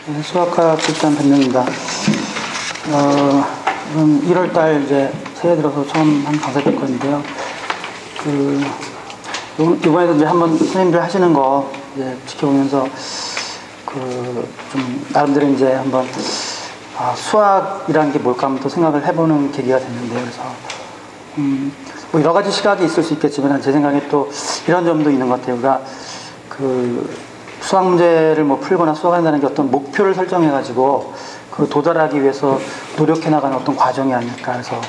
네, 수학과 출산 변명입니다. 1월달 이제 새해 들어서 처음 한 강사 뵙건인데요. 이번에도 이제 한번 선생님들 하시는 거 이제 지켜보면서 좀 나름대로 이제 한번 수학이라는 게 뭘까 한번 또 생각을 해보는 계기가 됐는데요. 그래서 뭐 여러 가지 시각이 있을 수 있겠지만 제 생각에 또 이런 점도 있는 것 같아요. 그러니까 수학 문제를 뭐 풀거나 수학한다는 게 어떤 목표를 설정해가지고 도달하기 위해서 노력해 나가는 어떤 과정이 아닐까 해서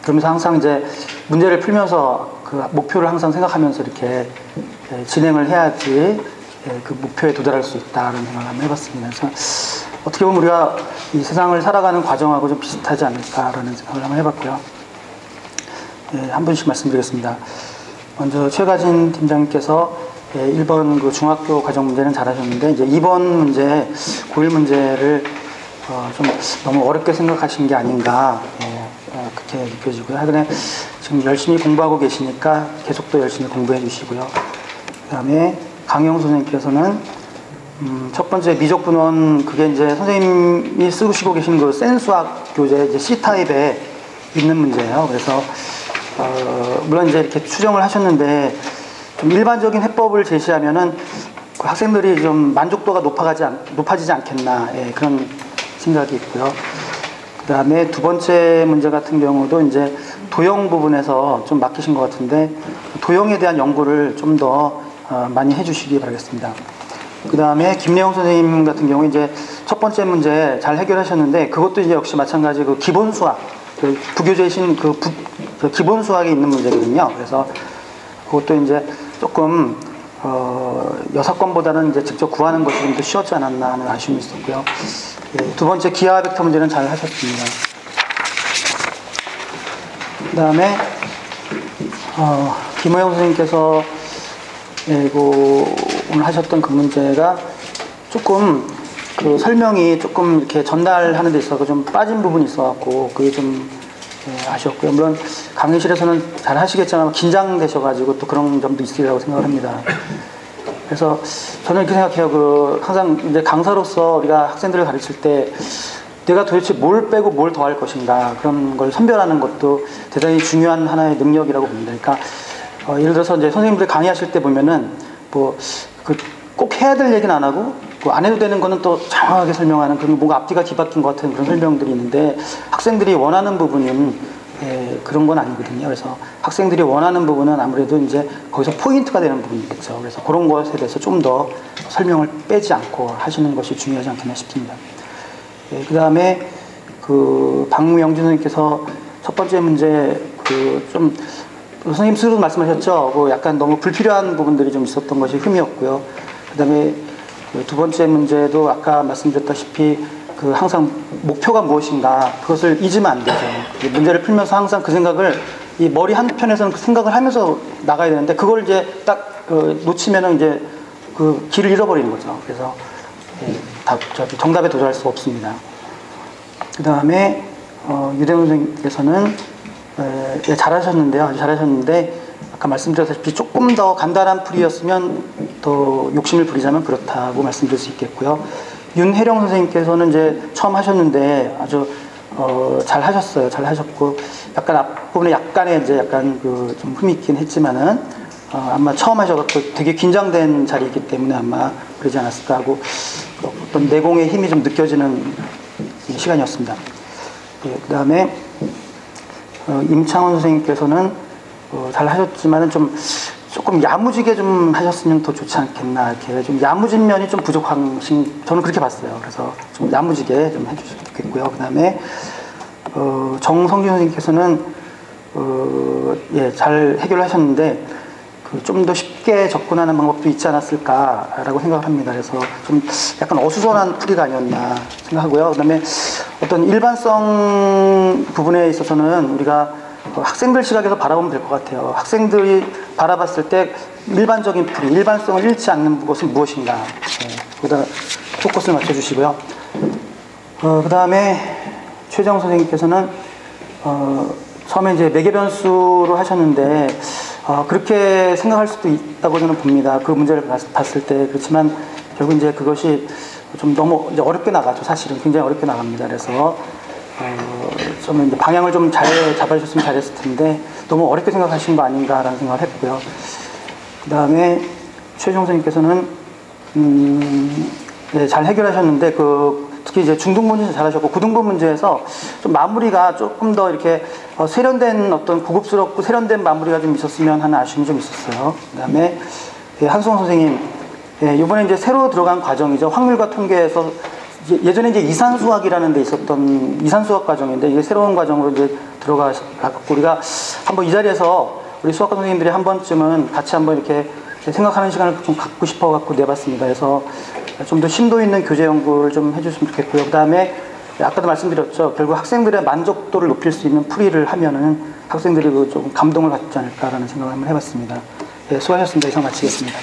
그러면서 항상 이제 문제를 풀면서 그 목표를 항상 생각하면서 이렇게 진행을 해야지 그 목표에 도달할 수 있다는 생각을 한번 해봤습니다. 그래서 어떻게 보면 우리가 이 세상을 살아가는 과정하고 좀 비슷하지 않을까라는 생각을 한번 해봤고요. 한 분씩 말씀드리겠습니다. 먼저 최가진 팀장님께서 1번 그 중학교 과정 문제는 잘하셨는데 이제 2번 문제, 고1 문제를 좀 너무 어렵게 생각하신 게 아닌가 그렇게 느껴지고요. 하여간에 지금 열심히 공부하고 계시니까 계속 또 열심히 공부해 주시고요. 그 다음에 강영 선생님께서는 첫 번째 미적분원 그게 이제 선생님이 쓰시고 계신 그 센수학 교재 이제 C타입에 있는 문제예요. 그래서 물론 이제 이렇게 추정을 하셨는데 좀 일반적인 해법을 제시하면은 그 학생들이 좀 만족도가 높아지지 않겠나 그런 생각이 있고요. 그 다음에 두 번째 문제 같은 경우도 이제 도형 부분에서 좀 막히신 것 같은데 도형에 대한 연구를 좀 더 많이 해주시기 바라겠습니다. 그 다음에 김래영 선생님 같은 경우 이제 첫 번째 문제 잘 해결하셨는데 그것도 이제 역시 마찬가지 그 기본 수학, 그 부교재이신 그 기본 수학에 있는 문제거든요. 그래서 그것도 이제 조금 6건보다는 이제 직접 구하는 것이 좀 더 쉬웠지 않았나 하는 아쉬움이 있었고요. 두 번째 기하 벡터 문제는 잘 하셨습니다. 그 다음에 김호영 선생님께서 오늘 하셨던 그 문제가 조금 그 설명이 조금 이렇게 전달하는 데 있어서 좀 빠진 부분이 있어갖고 그게 좀 아쉬웠고요. 물론 강의실에서는 잘 하시겠지만 긴장되셔가지고 또 그런 점도 있으리라고 생각을 합니다. 그래서 저는 이렇게 생각해요. 항상 이제 강사로서 우리가 학생들을 가르칠 때 내가 도대체 뭘 빼고 뭘 더할 것인가 그런 걸 선별하는 것도 대단히 중요한 하나의 능력이라고 봅니다. 그러니까 예를 들어서 이제 선생님들이 강의하실 때 보면은 꼭 해야 될 얘기는 안 하고 안 해도 되는 거는 또 장황하게 설명하는 그런 뭔가 앞뒤가 뒤바뀐 것 같은 그런 설명들이 있는데 학생들이 원하는 부분은 그런 건 아니거든요. 그래서 학생들이 원하는 부분은 아무래도 이제 거기서 포인트가 되는 부분이겠죠. 그래서 그런 것에 대해서 좀 더 설명을 빼지 않고 하시는 것이 중요하지 않겠나 싶습니다. 그 다음에 박무영준 선생님께서 첫 번째 문제 좀 선생님 스스로 말씀하셨죠. 약간 너무 불필요한 부분들이 좀 있었던 것이 흠이었고요. 그 다음에 두 번째 문제도 아까 말씀드렸다시피 항상 목표가 무엇인가 그것을 잊으면 안 되죠. 문제를 풀면서 항상 그 생각을 이 머리 한편에서는 그 생각을 하면서 나가야 되는데 그걸 이제 딱 놓치면은 이제 그 길을 잃어버리는 거죠. 그래서 정답에 도달할 수가 없습니다. 그 다음에 유대훈 선생님께서는 잘하셨는데요. 잘하셨는데 아까 말씀드렸다시피 조금 더 간단한 풀이였으면 더 욕심을 부리자면 그렇다고 말씀드릴 수 있겠고요. 윤혜령 선생님께서는 이제 처음 하셨는데 아주 잘 하셨어요. 잘 하셨고 약간 앞부분에 약간의 이제 약간 좀 흠이 있긴 했지만은 아마 처음 하셔갖고 되게 긴장된 자리이기 때문에 아마 그러지 않았을까 하고 어떤 내공의 힘이 좀 느껴지는 시간이었습니다. 그 다음에 임창원 선생님께서는 잘 하셨지만은 조금 야무지게 좀 하셨으면 더 좋지 않겠나 이렇게 좀 야무진 면이 좀 부족하신 저는 그렇게 봤어요. 그래서 좀 야무지게 좀 해주셨으면 좋겠고요. 그 다음에 정성균 선생님께서는 잘 해결하셨는데 좀 더 쉽게 접근하는 방법도 있지 않았을까라고 생각을 합니다. 그래서 좀 약간 어수선한 풀이가 아니었나 생각하고요. 그 다음에 어떤 일반성 부분에 있어서는 우리가 학생들 시각에서 바라보면 될 것 같아요. 학생들이 바라봤을 때 일반적인 풀이, 일반성을 잃지 않는 것은 무엇인가. 거기다 포커스를 맞춰주시고요. 그 다음에 최정 선생님께서는 처음에 이제 매개변수로 하셨는데 그렇게 생각할 수도 있다고 저는 봅니다. 그 문제를 봤을 때. 그렇지만 결국 이제 그것이 좀 너무 이제 어렵게 나가죠. 사실은 굉장히 어렵게 나갑니다. 그래서 저는 이제 방향을 좀 잘 잡아주셨으면 잘했을 텐데 너무 어렵게 생각하신 거 아닌가라는 생각을 했고요. 그 다음에 최종 선생님께서는 네, 잘 해결하셨는데 특히 이제 중등 문제 잘하셨고 고등부 문제에서 좀 마무리가 조금 더 이렇게 세련된 어떤 고급스럽고 세련된 마무리가 좀 있었으면 하는 아쉬움이 좀 있었어요. 그 다음에 한수홍 선생님, 이번에 이제 새로 들어간 과정이죠. 확률과 통계에서 예전에 이제 이산수학이라는 데 있었던 이산수학 과정인데 이게 새로운 과정으로 이제 들어가고 우리가 한번 이 자리에서 우리 수학과 선생님들이 한 번쯤은 같이 한번 이렇게 생각하는 시간을 좀 갖고 싶어 갖고 내봤습니다. 그래서 좀 더 심도 있는 교재 연구를 좀 해주시면 좋겠고요. 그 다음에 아까도 말씀드렸죠. 결국 학생들의 만족도를 높일 수 있는 풀이를 하면은 학생들이 좀 감동을 받지 않을까라는 생각을 한번 해봤습니다. 네, 수고하셨습니다. 이상 마치겠습니다.